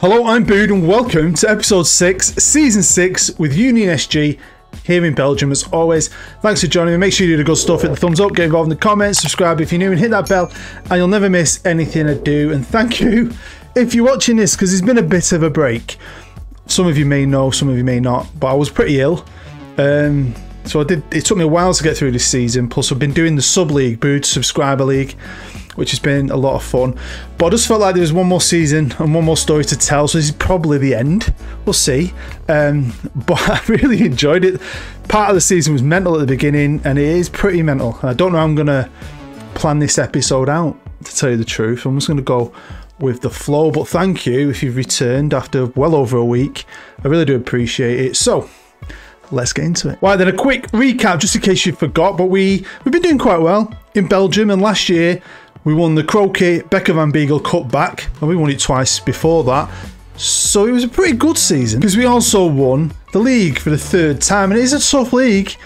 Hello, I'm Bood and welcome to episode 6, season 6 with Union SG here in Belgium. As always, thanks for joining me. Make sure you do the good stuff, hit the thumbs up, get involved in the comments, subscribe if you're new and hit that bell and you'll never miss anything I do. And thank you if you're watching this because there's been a bit of a break. Some of you may know, some of you may not, but I was pretty ill. So it took me a while to get through this season, plus I've been doing the sub-league, Bood Subscriber League, which has been a lot of fun. But I just felt like there was one more season and one more story to tell, so this is probably the end. We'll see. But I really enjoyed it. Part of the season was mental at the beginning, and it is pretty mental. I don't know how I'm going to plan this episode out, to tell you the truth. I'm just going to go with the flow, but thank you if you've returned after well over a week. I really do appreciate it. So let's get into it. Right then, a quick recap just in case you forgot, but we've been doing quite well in Belgium, and last year we won the Croquet Becker Van Beagle Cup back, and we won it twice before that. So it was a pretty good season because we also won the league for the third time, and it is a tough league.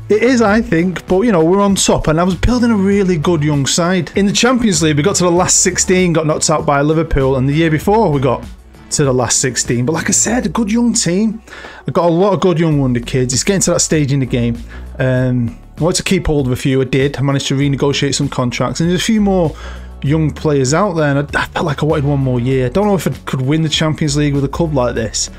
It is, I think, but you know, we're on top, and I was building a really good young side. In the Champions League, we got to the last 16, got knocked out by Liverpool, and the year before we got to the last 16. But like I said, a good young team. I've got a lot of good young wonder kids. It's getting to that stage in the game. I wanted to keep hold of a few. I did. I managed to renegotiate some contracts, and there's a few more young players out there, and I felt like I wanted one more year. I don't know if I could win the Champions League with a club like this,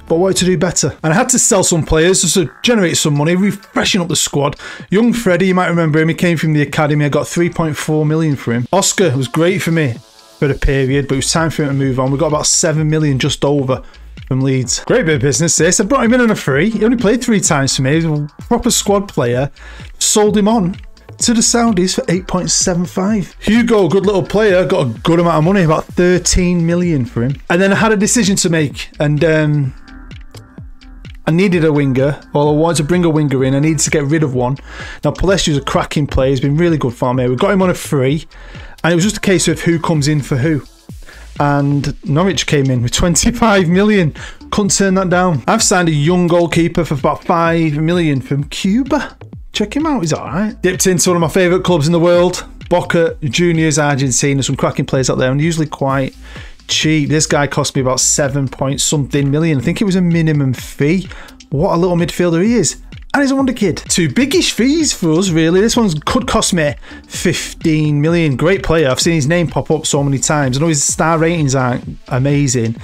but I wanted to do better. And I had to sell some players just to generate some money, refreshing up the squad. Young Freddie, you might remember him, he came from the academy. I got 3.4 million for him. Oscar was great for me for the period, but it was time for him to move on. We got about 7 million just over from Leeds. Great bit of business this. I brought him in on a free. He only played 3 times for me. He was a proper squad player. Sold him on to the Saudis for 8.75. Hugo, good little player, got a good amount of money, about 13 million for him. And then I had a decision to make, and I needed a winger, or I wanted to bring a winger in. I needed to get rid of one. Now, Palesti's a cracking player. He's been really good for me. We got him on a free, and it was just a case of who comes in for who. And Norwich came in with 25 million. Couldn't turn that down. I've signed a young goalkeeper for about 5 million from Cuba. Check him out, he's alright. Dipped into one of my favourite clubs in the world, Boca Juniors Argentina. Some cracking players out there, and usually quite cheap. This guy cost me about 7-point-something million. I think it was a minimum fee. What a little midfielder he is. And he's a wonder kid. 2 biggish fees for us, really. This one could cost me 15 million. Great player. I've seen his name pop up so many times. I know his star ratings aren't amazing,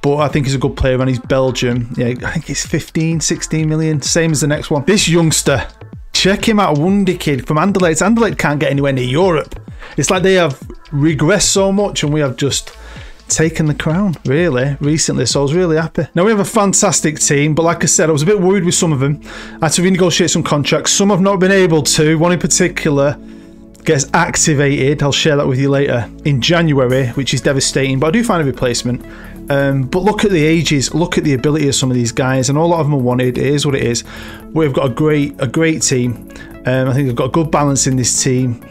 but I think he's a good player, and he's Belgium. Yeah, I think he's 15, 16 million. Same as the next one. This youngster, check him out, wonder kid from Anderlecht. Anderlecht can't get anywhere near Europe. It's like they have regressed so much, and we have just taken the crown, really, recently. So I was really happy. Now, we have a fantastic team, but like I said, I was a bit worried with some of them. I had to renegotiate some contracts. Some I've not been able to. One in particular gets activated. I'll share that with you later in January, which is devastating, but I do find a replacement. But look at the ages, look at the ability of some of these guys, and a lot of them are wanted. It is what it is. We've got a great team. I think we've got a good balance in this team.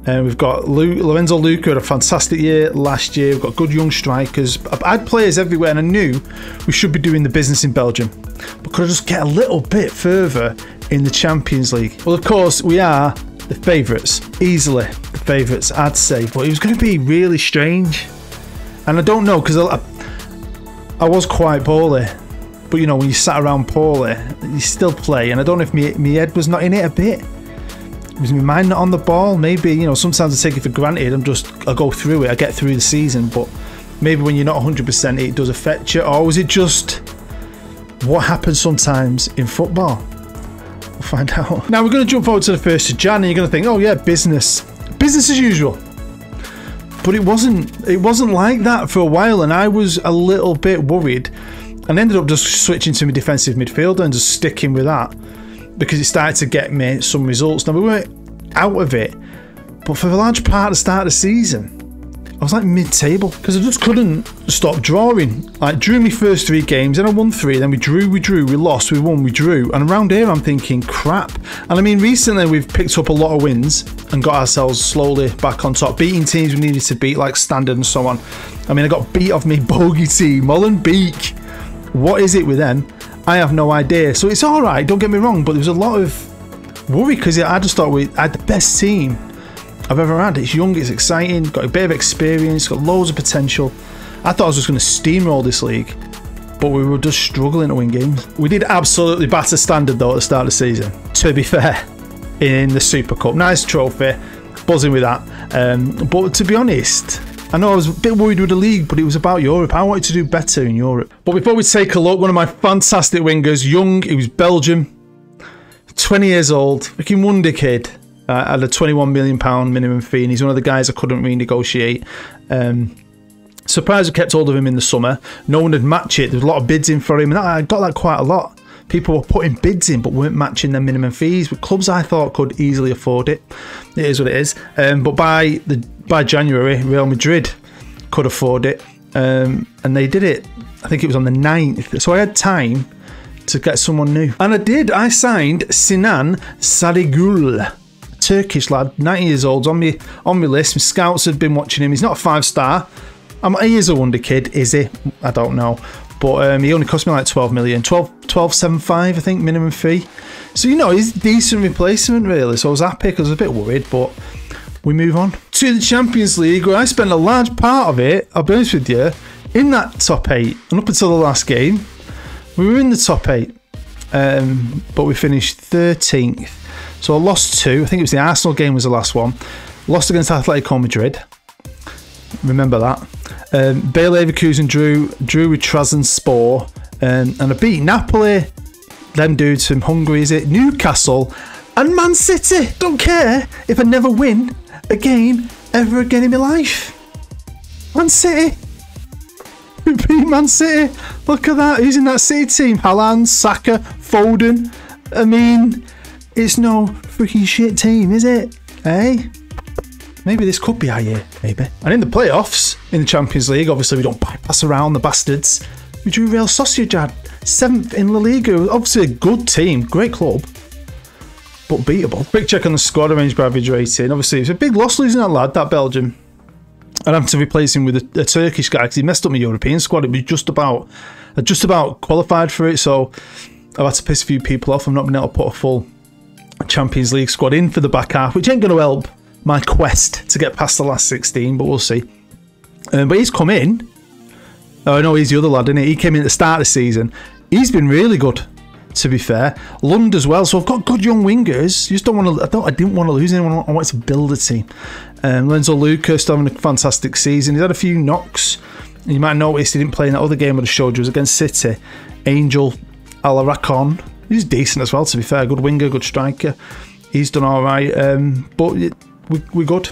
We've got Lorenzo Luca had a fantastic year last year. We've got good young strikers. I had players everywhere, and I knew we should be doing the business in Belgium. But could I just get a little bit further in the Champions League? Well, of course, we are the favourites. Easily the favourites, I'd say. But it was going to be really strange. And I don't know, because I was quite poorly. But, you know, when you sat around poorly, you still play. And I don't know if my head was not in it a bit. Was my mind not on the ball? Maybe, you know, sometimes I take it for granted. I go through it, I get through the season, but maybe when you're not 100%, it does affect you. Or was it just what happens sometimes in football? We'll find out. Now we're going to jump forward to the 1st of Jan, and you're going to think, oh yeah, business as usual. But it wasn't like that for a while, and I was a little bit worried, and ended up just switching to my defensive midfielder and just sticking with that, because it started to get me some results. Now, we weren't out of it, but for the large part of the start of the season, I was like mid-table, because I just couldn't stop drawing. Like, drew my first 3 games, then I won 3, then we drew, we lost, we won, we drew. And around here, I'm thinking, crap. And I mean, recently, we've picked up a lot of wins and got ourselves slowly back on top, beating teams we needed to beat, like Standard and so on. I mean, I got beat off me bogey team, Molenbeek. What is it with them? I have no idea. So it's all right, don't get me wrong, but there was a lot of worry, because I just thought I had the best team I've ever had. It's young, it's exciting, got a bit of experience, got loads of potential. I thought I was just going to steamroll this league, but we were just struggling to win games. We did absolutely batter Standard though at the start of the season, to be fair, in the Super Cup. Nice trophy, buzzing with that. But to be honest, I know I was a bit worried with the league, but it was about Europe. I wanted to do better in Europe. But before we take a look, one of my fantastic wingers, young, he was Belgium, 20 years old, freaking wonder kid. Had a £21 million minimum fee, and he's one of the guys I couldn't renegotiate. Surprised I kept hold of him in the summer. No one would match it. There was a lot of bids in for him, and I got that quite a lot. People were putting bids in but weren't matching their minimum fees. But clubs I thought could easily afford it. It is what it is. But by January, Real Madrid could afford it, and they did it. I think it was on the 9th. So I had time to get someone new, and I did. I signed Sinan Sarigul. Turkish lad, 19 years old, on me list. My scouts had been watching him. He's not a 5-star. He is a wonder kid, is he? I don't know. But he only cost me like 12 million. 12.75, I think, minimum fee. So, you know, he's a decent replacement, really. So I was happy because I was a bit worried, but we move on to the Champions League, where I spent a large part of it, I'll be honest with you, in that top 8. And up until the last game, we were in the top 8. But we finished 13th. So I lost 2. I think it was the Arsenal game was the last one. Lost against Atletico Madrid. Remember that. Bayer Leverkusen drew with Trabzonspor. And I beat Napoli. Them dudes from Hungary, is it? Newcastle. And Man City. Don't care if I never win a game ever again in my life. Man City. We beat Man City. Look at that. Who's in that City team? Haaland, Saka, Foden. I mean, it's no freaking shit team, is it? Eh? Maybe this could be our year, maybe. And in the playoffs, in the Champions League, obviously we don't bypass around the bastards. We drew Real Sociedad, 7th in La Liga. Obviously a good team, great club, but beatable. Quick check on the squad arranged by average rating. Obviously it's a big loss losing that lad, that Belgium. I'd have to replace him with a Turkish guy because he messed up my European squad. It was just about qualified for it, so I've had to piss a few people off. I've not been able to put a full Champions League squad in for the back half, which ain't going to help my quest to get past the last 16, but we'll see. But he's come in. Oh no, he's the other lad, isn't he? He came in at the start of the season. He's been really good, to be fair. Lund as well. So I've got good young wingers. You just don't want to. I didn't want to lose anyone. I wanted to build a team. Lorenzo Lucas still having a fantastic season. He's had a few knocks. You might notice he didn't play in that other game I just showed you. It was against City. Angel Alaracon. He's decent as well, to be fair. Good winger, good striker. He's done all right. But we're good.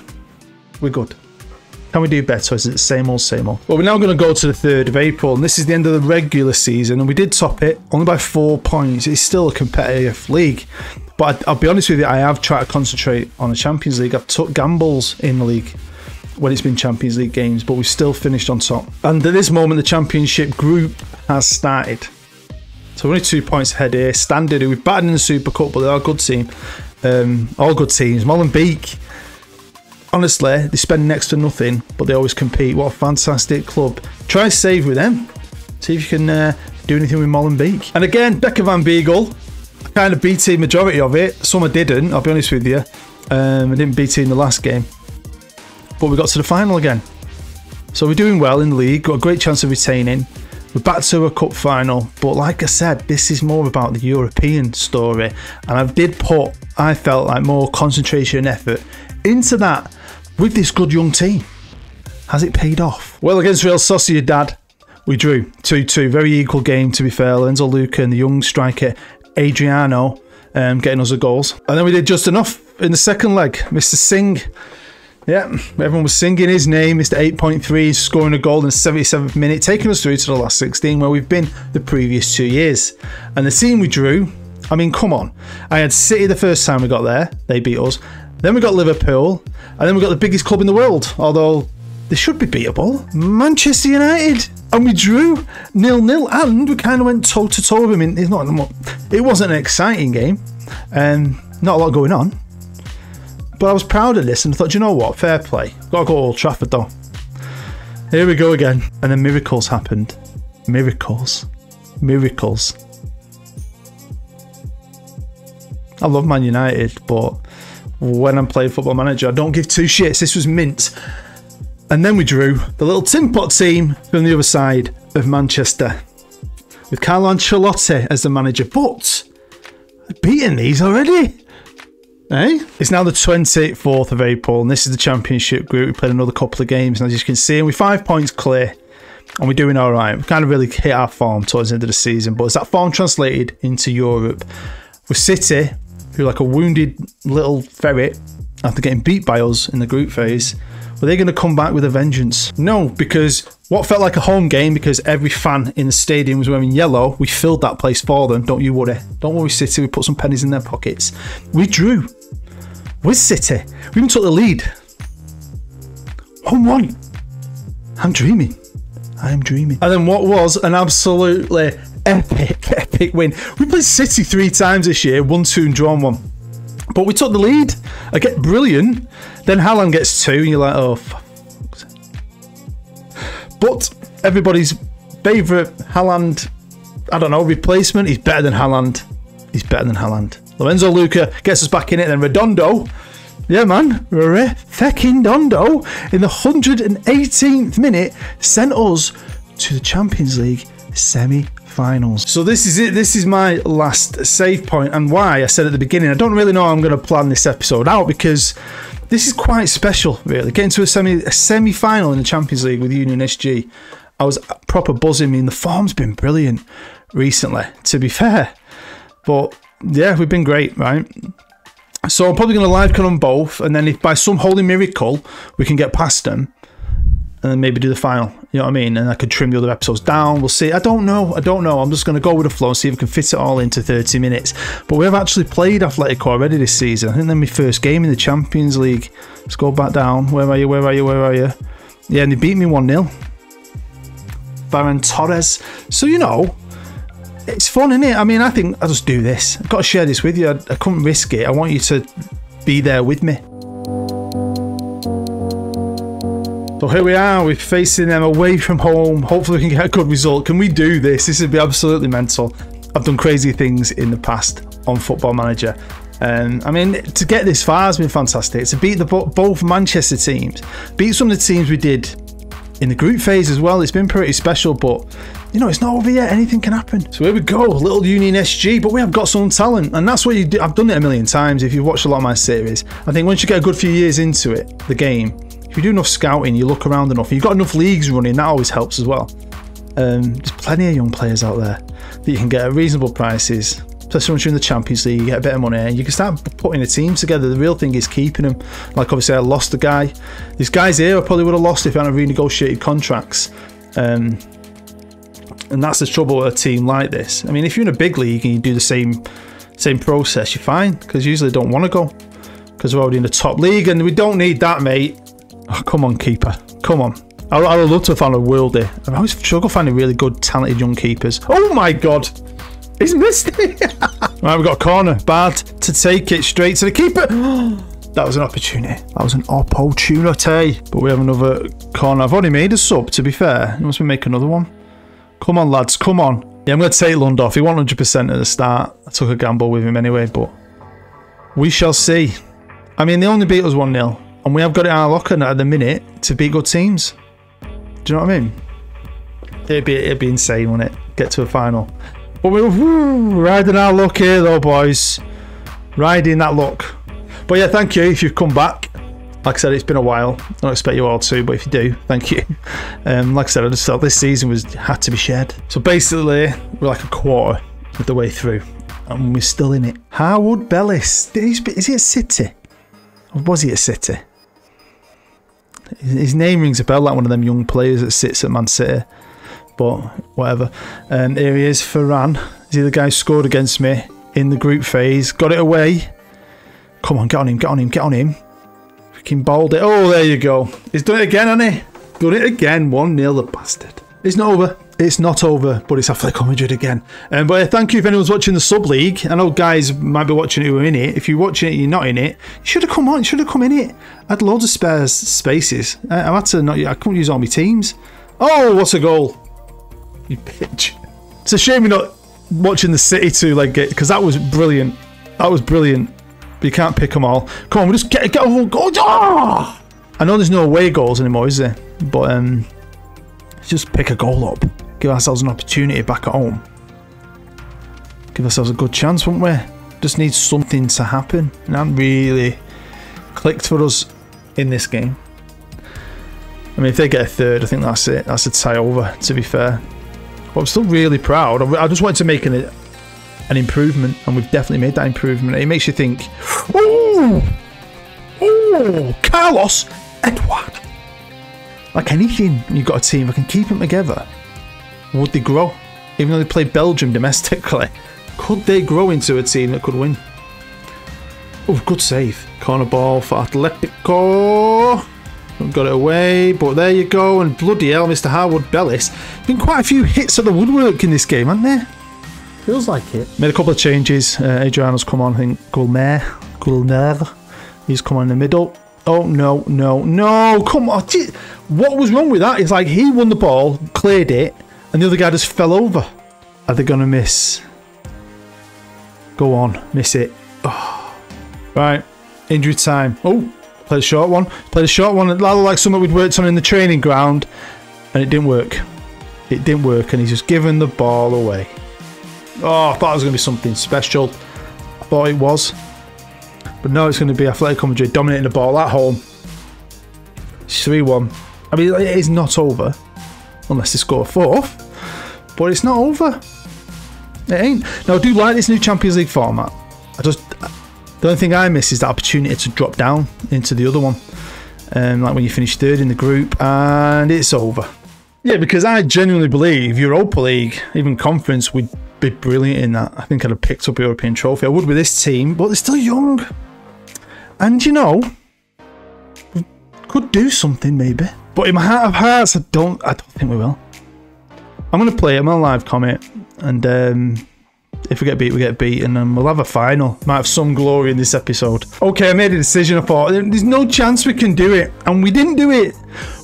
We're good. Can we do better? Is it the same old, same old? Well, we're now going to go to the 3rd of April, and this is the end of the regular season, and we did top it, only by 4 points. It's still a competitive league, but I'll be honest with you, I have tried to concentrate on the Champions League. I've took gambles in the league when it's been Champions League games, but we've still finished on top. And at this moment, the Championship group has started. So we're only 2 points ahead here. Standard, who we've battered in the Super Cup, but they are a good team. All good teams. Molenbeek. Honestly, they spend next to nothing, but they always compete. What a fantastic club. Try save with them. See if you can do anything with Molenbeek. And again, Becker Van Beagle. I kind of BT majority of it. Some I didn't, I'll be honest with you. I didn't BT in the last game. But we got to the final again. So we're doing well in the league. Got a great chance of retaining. We're back to a cup final. But like I said, this is more about the European story. And I did put, I felt like, more concentration and effort into that with this good young team. Has it paid off? Well, against Real Sociedad, we drew 2-2. Very equal game, to be fair. Lorenzo Luca and the young striker Adriano getting us the goals. And then we did just enough in the second leg. Mr. Singh. Yeah, everyone was singing his name. Mr. 8.3 scoring a goal in the 77th minute, taking us through to the last 16 where we've been the previous 2 years. And the team we drew, I mean, come on. I had City the first time we got there. They beat us. Then we got Liverpool, and then we got the biggest club in the world, although they should be beatable, Manchester United. And we drew 0-0, and we kind of went toe-to-toe with him. It wasn't an exciting game, not a lot going on, but I was proud of this, and I thought, you know what, fair play. Got to go to Old Trafford, though. Here we go again. And then miracles happened. Miracles. Miracles. I love Man United, but when I'm playing Football Manager, I don't give two shits. This was mint. And then we drew the little tin pot team from the other side of Manchester, with Carlo Ancelotti as the manager. But I've beaten these already. Eh? It's now the 24th of April, and this is the Championship group. We played another couple of games, and as you can see, we're 5 points clear, and we're doing all right. We kind of really hit our form towards the end of the season, but is that form translated into Europe? With City, who are like a wounded little ferret after getting beat by us in the group phase, were they going to come back with a vengeance? No, because what felt like a home game, because every fan in the stadium was wearing yellow, we filled that place for them. Don't you worry. Don't worry, City. We put some pennies in their pockets. We drew with City. We even took the lead. 1-1. I'm dreaming. I am dreaming. And then what was an absolutely epic win. We played City 3 times this year, won 2 and drawn 1. But we took the lead. I get brilliant. Then Haaland gets 2, and you're like, oh, fuck. But everybody's favourite Haaland, I don't know, replacement, he's better than Haaland. He's better than Haaland. Lorenzo Luca gets us back in it. Then Redondo, yeah man, fecking Dondo, in the 118th minute, sent us to the Champions League semi-finals. So this is it. This is my last save point, and why I said at the beginning, I don't really know how I'm going to plan this episode out, because this is quite special, really. Getting to a semi-final in the Champions League with Union SG, I was proper buzzing. I mean, the form's been brilliant recently, to be fair. But yeah, we've been great, right? So I'm probably going to live cut on both, and then if by some holy miracle we can get past them, and then maybe do the final, you know what I mean? And I could trim the other episodes down. We'll see. I don't know. I'm just going to go with the flow and see if we can fit it all into 30 minutes. But we have actually played Atletico already this season. I think they're my first game in the Champions League. Let's go back down. Where are you? Yeah, and they beat me 1-0. Ferran Torres. So, you know, it's fun, isn't it? I mean, I think I'll just do this. I've got to share this with you. I couldn't risk it. I want you to be there with me. So here we are, we're facing them away from home. Hopefully we can get a good result. Can we do this? This would be absolutely mental. I've done crazy things in the past on Football Manager. I mean, to get this far has been fantastic. To beat both Manchester teams, beat some of the teams we did in the group phase as well. It's been pretty special, but you know, it's not over yet. Anything can happen. So here we go, little Union SG, but we have got some talent, and that's what you do. I've done it a million times. If you've watched a lot of my series, I think once you get a good few years into it, the game, if you do enough scouting, you look around enough, you've got enough leagues running, that always helps as well. There's plenty of young players out there that you can get at reasonable prices, especially once you're in the Champions League. You get a bit of money and you can start putting a team together. The real thing is keeping them. Like obviously I lost a guy. These guys here I probably would have lost if I hadn't renegotiated contracts. And that's the trouble with a team like this. I mean, if you're in a big league and you do the same process, you're fine, because usually they don't want to go because we're already in the top league, and we don't need that, mate. Oh, come on, keeper. Come on. I would love to find a worldie. I always struggle finding really good, talented young keepers. Oh my God. He's missed it. Right, we've got a corner. Bad to take it straight to the keeper. That was an opportunity. That was an opportunity. But we have another corner. I've already made a sub, to be fair. You must be make another one. Come on, lads. Come on. Yeah, I'm going to take Lund off. He won 100% at the start. I took a gamble with him anyway, but we shall see. I mean, they only beat us 1-0. And we have got it in our locker at the minute to beat good teams. Do you know what I mean? It'd be insane, wouldn't it? Get to a final. But we're riding our luck here though, boys. Riding that luck. But yeah, thank you if you've come back. Like I said, it's been a while. I don't expect you all to, but if you do, thank you. Like I said, I just felt this season had to be shared. So basically, we're like a quarter of the way through. And we're still in it. Harwood Bellis. Is he at City? Or was he at City? His name rings a bell like one of them young players that sits at Man City. But whatever. Here he is, Ferran. Is he the guy who scored against me in the group phase? Got it away. Come on, get on him, get on him, get on him. Freaking bowled it. Oh, there you go. He's done it again, hasn't he? Done it again. 1-0, the bastard. It's not over. It's not over, but it's Atletico Madrid again. But thank you if anyone's watching the sub-league. I know guys might be watching it who are in it. If you're watching it, you're not in it. You should have come on. You should have come in it. I had loads of spare spaces. I had to not. I couldn't use all my teams. Oh, what a goal! You bitch. It's a shame you're not watching the City two-leg game, because that was brilliant. That was brilliant. But you can't pick them all. Come on, we just get a goal. Oh! I know there's no away goals anymore, is there? But just pick a goal up. Give ourselves an opportunity back at home. Give ourselves a good chance, wouldn't we? Just need something to happen. And that really clicked for us in this game. I mean, if they get a third, I think that's it. That's a tie over, to be fair. But I'm still really proud. I just wanted to make an improvement, and we've definitely made that improvement. It makes you think, oh, Carlos Edouard. Like anything, when you've got a team, I can keep them together. Would they grow? Even though they play Belgium domestically, could they grow into a team that could win? Oh, good save. Corner ball for Atletico. Got it away, but there you go. And bloody hell, Mr. Harwood Bellis. Been quite a few hits at the woodwork in this game, hasn't there? Feels like it. Made a couple of changes. Adriano's come on, I think. Gulner. He's come on in the middle. Oh, no. Come on. What was wrong with that? It's like he won the ball, cleared it, and the other guy just fell over. Are they going to miss? Go on. Miss it. Oh. Right. Injury time. Oh. Played a short one. Played a short one. It looked like something we'd worked on in the training ground. And it didn't work. It didn't work. And he's just given the ball away. Oh, I thought it was going to be something special. I thought it was. But no, it's going to be Atletico Madrid dominating the ball at home. It's 3-1. I mean, it is not over. Unless they score a fourth. But it's not over. It ain't. Now, I do like this new Champions League format. The only thing I miss is that opportunity to drop down into the other one. Like when you finish third in the group and it's over. Yeah, because I genuinely believe Europa League, even conference, would be brilliant in that. I think I'd have picked up a European trophy. I would with this team, but they're still young. And you know, we could do something maybe. But in my heart of hearts, I don't think we will. I'm going to play it. I'm on a live comment. And if we get beat, we get beaten, and we'll have a final. Might have some glory in this episode. Okay, I made a decision. I thought, there's no chance we can do it. And we didn't do it,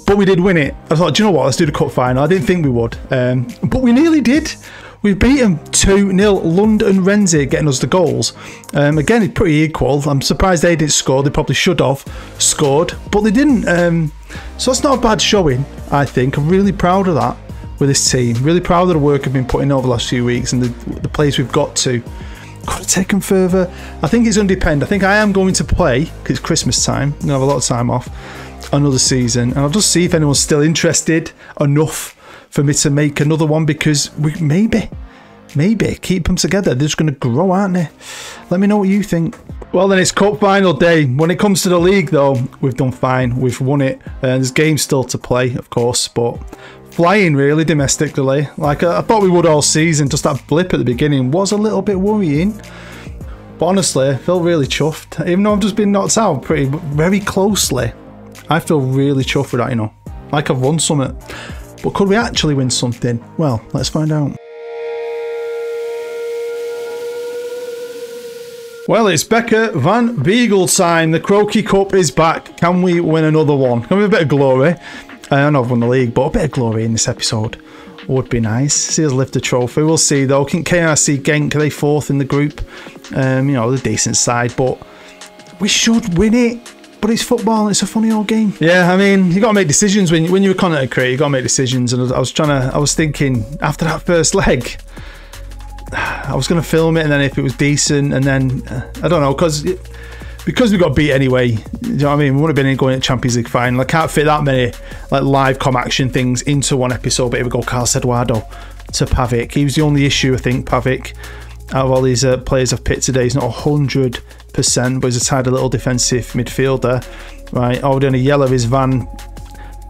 but we did win it. I thought, do you know what? Let's do the cup final. I didn't think we would, but we nearly did. We beat them 2-0. Lund and Renzi getting us the goals. Again, it's pretty equal. I'm surprised they didn't score. They probably should have scored, but they didn't. So that's not a bad showing, I think. I'm really proud of that. With this team, really proud of the work I've been putting over the last few weeks and the plays we've got to. Could have taken further. I think it's going to depend. I think I am going to play, because it's Christmas time, I'm going to have a lot of time off, another season, and I'll just see if anyone's still interested enough for me to make another one, because we maybe keep them together. They're just going to grow, aren't they? Let me know what you think. Well, then it's cup final day. When it comes to the league, though, we've done fine. We've won it. There's games still to play, of course, but flying really domestically. Like I thought we would all season. Just that blip at the beginning was a little bit worrying. But honestly, I feel really chuffed. Even though I've just been knocked out very closely, I feel really chuffed with that, you know. Like I've won something. But could we actually win something? Well, let's find out. Well, it's Becker Van Beagle time. The Croaky Cup is back. Can we win another one? Can we have a bit of glory? I know I've won the league, but a bit of glory in this episode would be nice. See us lift the trophy. We'll see, though. KRC Genk, are they fourth in the group? You know, the decent side, but we should win it. But it's football, it's a funny old game. Yeah, I mean, you got to make decisions when you're a content creator. You got to make decisions, and I was thinking after that first leg, I was going to film it, and then if it was decent, and then I don't know, because we got beat anyway. You know what I mean? We would have been going to Champions League final. I can't fit that many like live com action things into one episode. But here we go, Carlos Eduardo to Pavic. He was the only issue, I think. Pavic, out of all these players I've picked today, he's not 100%, but he's a tidy little defensive midfielder. Right, already on a yellow is Van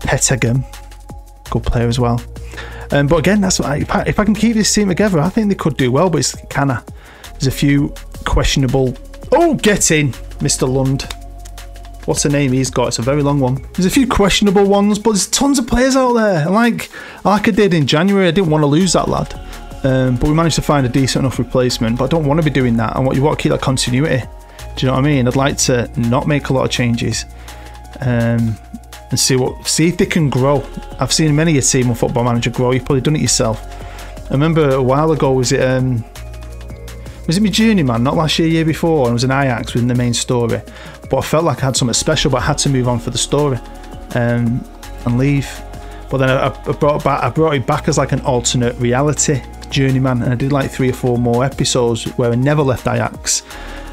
Petegem, good player as well. But again, that's what if I can keep this team together, I think they could do well. But it's kinda, there's a few questionable. Oh, get in, Mr. Lund. What's the name he's got? It's a very long one. There's a few questionable ones, but there's tons of players out there. Like I did in January, I didn't want to lose that lad. But we managed to find a decent enough replacement. But I don't want to be doing that. You want to keep that continuity. Do you know what I mean? I'd like to not make a lot of changes. And see if they can grow. I've seen many a team on Football Manager grow. You've probably done it yourself. I remember a while ago, was it my journeyman? Not last year, year before, and it was an Ajax within the main story. but I felt like I had something special, but I had to move on for the story and leave. But then I brought it back as like an alternate reality, Journeyman, and I did like 3 or 4 more episodes where I never left Ajax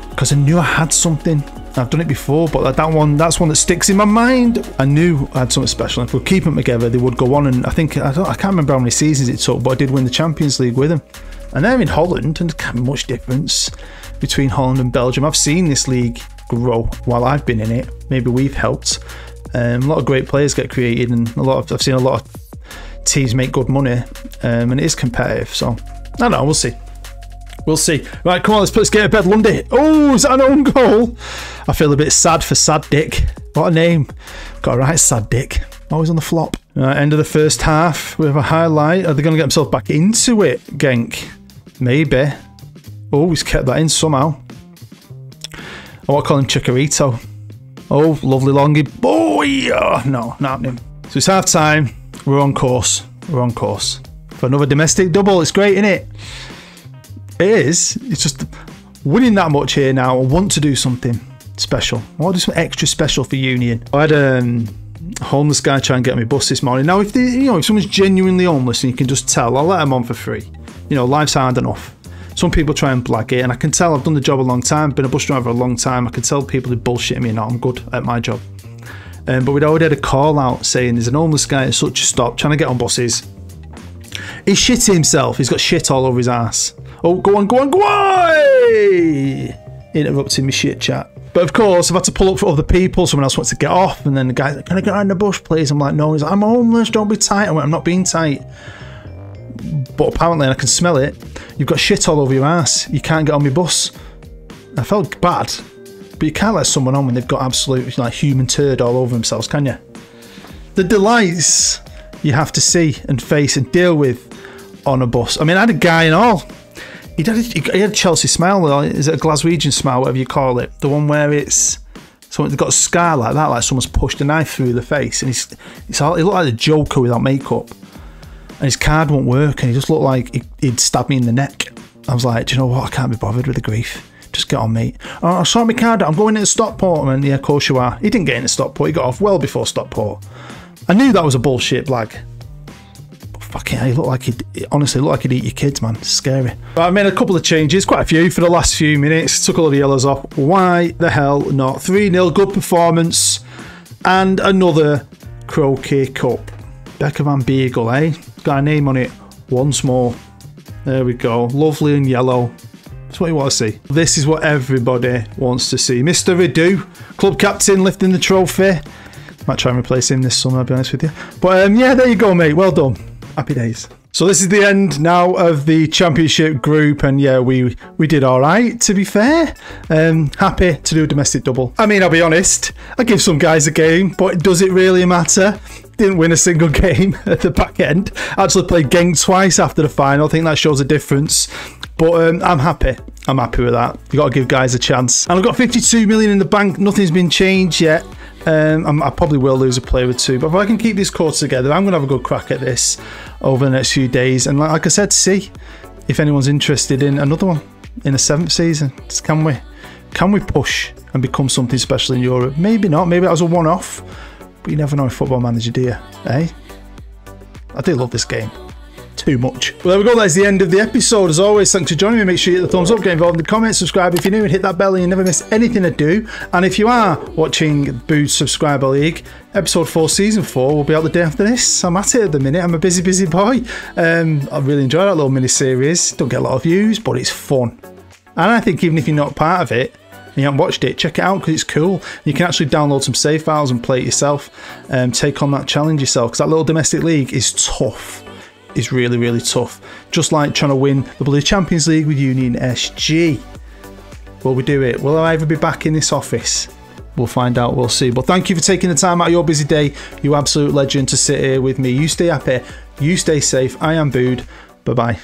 because I knew I had something. I've done it before, but that's one that sticks in my mind. I knew I had something special. If we keep them together, they would go on, and I can't remember how many seasons it took, but I did win the Champions League with them. And they're in Holland, and there can't be much difference between Holland and Belgium. I've seen this league grow while I've been in it. Maybe we've helped. A lot of great players get created, and I've seen a lot of teams make good money, and it is competitive. So I don't know, we'll see. We'll see. Right, come on, let's get to bed, Lundy. Oh, is that an own goal? I feel a bit sad for Sad Dick. What a name. Got a right, Sad Dick. Always on the flop. Right, end of the first half. We have a highlight. Are they going to get themselves back into it, Genk? Maybe. Oh, he's kept that in somehow. I want to call him Chikorito. Oh, lovely longy. Boy! Oh, no, not happening. So it's half time. We're on course. We're on course for another domestic double. It's great, isn't it? It is. It's just winning that much here now. I want to do something special. I want to do something extra special for Union. I had a homeless guy try and get me bus this morning. Now, if someone's genuinely homeless and you can just tell, I'll let them on for free. You know, life's hard enough. Some people try and blag it, and I can tell I've done the job a long time, been a bus driver a long time. I can tell people who bullshit me, and I'm good at my job. But we'd already had a call out saying there's an homeless guy at such a stop trying to get on buses. He's shitting himself. He's got shit all over his ass. Oh, go on. Interrupting me shit chat. But of course, I've had to pull up for other people. Someone else wants to get off, and then the guy's like, can I get on the bus, please? I'm like, no. He's like, I'm homeless, don't be tight. I went, I'm not being tight. But apparently, and I can smell it, you've got shit all over your ass. You can't get on my bus. I felt bad. But you can't let someone on when they've got absolute like human turd all over themselves, can you? The delights you have to see and face and deal with on a bus. I mean, I had a guy and all. He had a Chelsea smile, or is it a Glaswegian smile, whatever you call it? The one where it's someone's got a scar like that, like someone's pushed a knife through the face, and he looked like a Joker without makeup, and his card won't work, and he just looked like he'd stabbed me in the neck. I was like, do you know what? I can't be bothered with the grief. Just get on, mate. Oh, I saw my card out. I'm going into Stockport. I went, yeah, of course you are. He didn't get into Stockport. He got off well before Stockport. I knew that was a bullshit blag. Fucking hell, he looked like honestly looked like he'd eat your kids, man. It's scary. But I made a couple of changes, quite a few for the last few minutes. Took all the yellows off. Why the hell not? 3-0, good performance. And another Croquet Cup. Becca Van Beagle, eh? Got a name on it once more. There we go. Lovely and yellow. That's what you want to see. This is what everybody wants to see. Mr. Rideau, club captain, lifting the trophy. Might try and replace him this summer, I'll be honest with you. But yeah, there you go, mate. Well done. Happy days. So this is the end now of the championship group, and yeah, we did all right, to be fair. Happy to do a domestic double. I mean, I'll be honest, I give some guys a game, but does it really matter? Didn't win a single game at the back end. Actually played Genk twice after the final. I think that shows a difference. But I'm happy. I'm happy with that. You got to give guys a chance. And I've got 52 million in the bank. Nothing's been changed yet. I probably will lose a player or two, but if I can keep this core together, I'm going to have a good crack at this over the next few days. And like I said, see if anyone's interested in another one in the 7th season. Can we push and become something special in Europe? Maybe not. Maybe that was a one-off. But you never know in Football Manager, do you? Eh? I do love this game. Too much. Well, there we go. That's the end of the episode. As always, thanks for joining me. Make sure you hit the thumbs up, get involved in the comments, subscribe if you're new, and hit that bell and you never miss anything I do. And if you are watching Boo's Subscriber League, episode 4, season 4 will be out the day after this. I'm at it at the minute. I'm a busy boy. I really enjoy that little mini series. Don't get a lot of views, but it's fun. And I think even if you're not part of it and you haven't watched it, check it out because it's cool. You can actually download some save files and play it yourself. Take on that challenge yourself, because that little domestic league is tough. Is really, really tough. Just like trying to win the Blue Champions League with Union SG. Will we do it? Will I ever be back in this office? We'll find out, we'll see. But thank you for taking the time out of your busy day, you absolute legend, to sit here with me. You stay happy, you stay safe. I am Bood. Bye-bye.